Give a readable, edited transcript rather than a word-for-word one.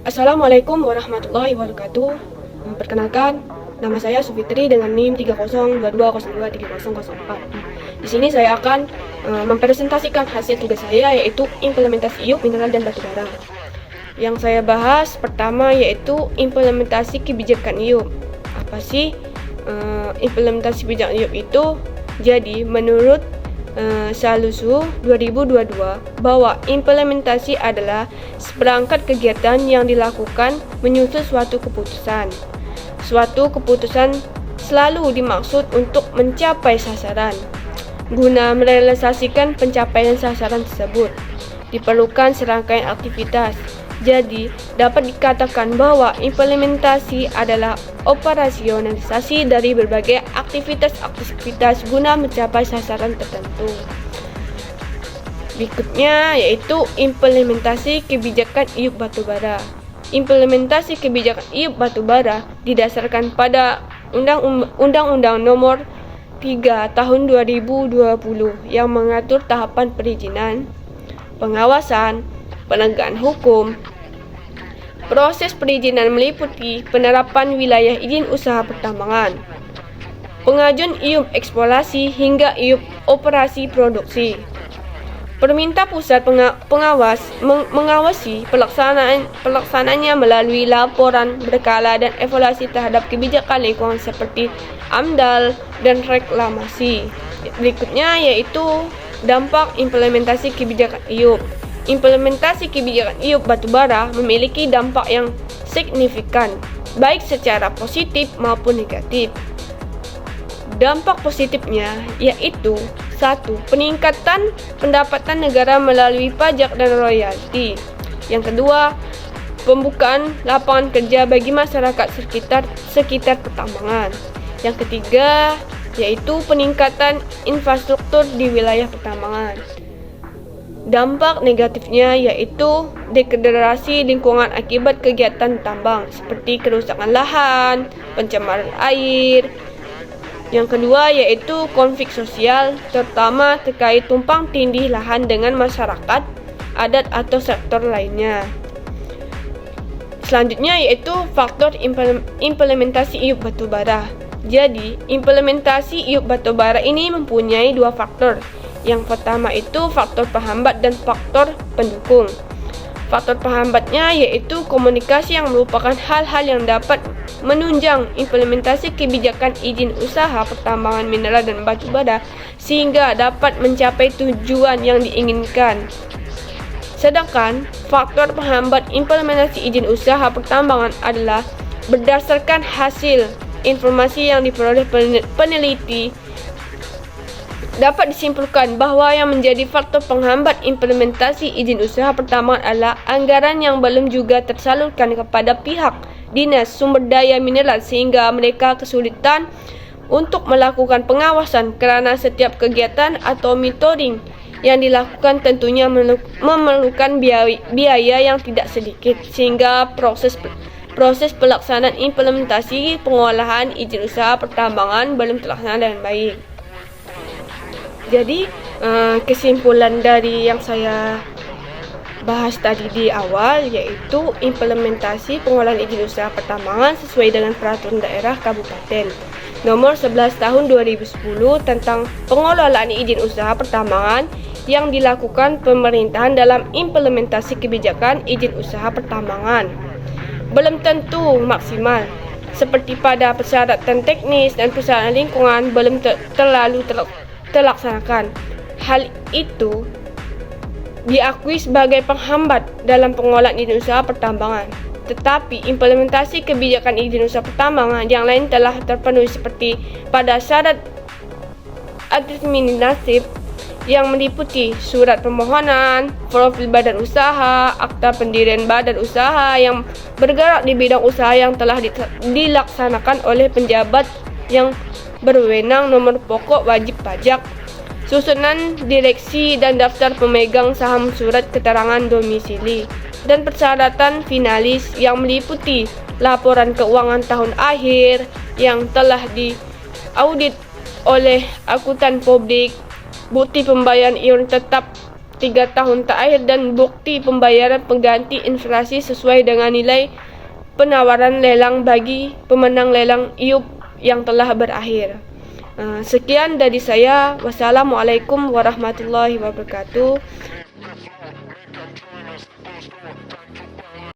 Assalamualaikum warahmatullahi wabarakatuh. Perkenalkan, nama saya Sufitri dengan NIM 3022023004. Di sini saya akan mempresentasikan hasil tugas saya, yaitu implementasi IUP mineral dan batu bara. Yang saya bahas pertama yaitu implementasi kebijakan IUP. Apa sih implementasi kebijakan IUP itu? Jadi menurut Salusu 2022 bahwa implementasi adalah seperangkat kegiatan yang dilakukan menyusul suatu keputusan. Suatu keputusan selalu dimaksud untuk mencapai sasaran. Guna merealisasikan pencapaian sasaran tersebut, diperlukan serangkaian aktivitas. Jadi, dapat dikatakan bahwa implementasi adalah operasionalisasi dari berbagai aktivitas guna mencapai sasaran tertentu. Berikutnya yaitu implementasi kebijakan IUP batubara. Implementasi kebijakan IUP batubara didasarkan pada Undang-Undang Nomor 3 Tahun 2020 yang mengatur tahapan perizinan, pengawasan, penegakan hukum. Proses perizinan meliputi penerapan wilayah izin usaha pertambangan, pengajuan IUP eksplorasi hingga IUP operasi produksi. Pemerintah pusat pengawas mengawasi pelaksanaannya melalui laporan berkala dan evaluasi terhadap kebijakan lingkungan seperti AMDAL dan reklamasi. Berikutnya yaitu dampak implementasi kebijakan IUP. Implementasi kebijakan IUP batubara memiliki dampak yang signifikan, baik secara positif maupun negatif. Dampak positifnya yaitu 1. Peningkatan pendapatan negara melalui pajak dan royalti. Yang kedua, pembukaan lapangan kerja bagi masyarakat sekitar pertambangan. Yang ketiga, yaitu peningkatan infrastruktur di wilayah pertambangan. Dampak negatifnya yaitu degradasi lingkungan akibat kegiatan tambang seperti kerusakan lahan, pencemaran air. Yang kedua yaitu konflik sosial, terutama terkait tumpang tindih lahan dengan masyarakat adat atau sektor lainnya. Selanjutnya yaitu faktor implementasi IUP batubara. Jadi, implementasi IUP batubara ini mempunyai dua faktor. Yang pertama itu faktor penghambat dan faktor pendukung. Faktor penghambatnya yaitu komunikasi yang merupakan hal-hal yang dapat menunjang implementasi kebijakan izin usaha pertambangan mineral dan batu bara sehingga dapat mencapai tujuan yang diinginkan. Sedangkan faktor penghambat implementasi izin usaha pertambangan adalah berdasarkan hasil informasi yang diperoleh peneliti. Dapat disimpulkan bahwa yang menjadi faktor penghambat implementasi izin usaha pertambangan adalah anggaran yang belum juga tersalurkan kepada pihak Dinas Sumber Daya Mineral sehingga mereka kesulitan untuk melakukan pengawasan karena setiap kegiatan atau monitoring yang dilakukan tentunya memerlukan biaya yang tidak sedikit sehingga proses pelaksanaan implementasi pengolahan izin usaha pertambangan belum terlaksana dengan baik. Jadi kesimpulan dari yang saya bahas tadi di awal yaitu implementasi pengolahan izin usaha pertambangan sesuai dengan peraturan daerah kabupaten nomor 11 tahun 2010 tentang pengelolaan izin usaha pertambangan yang dilakukan pemerintahan dalam implementasi kebijakan izin usaha pertambangan belum tentu maksimal, seperti pada persyaratan teknis dan persyaratan lingkungan belum terlalu terlaksanakan. Hal itu diakui sebagai penghambat dalam pengolahan izin usaha pertambangan. Tetapi implementasi kebijakan izin usaha pertambangan yang lain telah terpenuhi seperti pada syarat administratif yang meliputi surat permohonan, profil badan usaha, akta pendirian badan usaha yang bergerak di bidang usaha yang telah dilaksanakan oleh penjabat yang berwenang, nomor pokok wajib pajak, susunan direksi dan daftar pemegang saham, surat keterangan domisili, dan persyaratan finalis yang meliputi laporan keuangan tahun akhir yang telah diaudit oleh akuntan publik, bukti pembayaran iuran tetap 3 tahun terakhir dan bukti pembayaran pengganti inflasi sesuai dengan nilai penawaran lelang bagi pemenang lelang IUP yang telah berakhir. Sekian dari saya. Wassalamualaikum warahmatullahi wabarakatuh.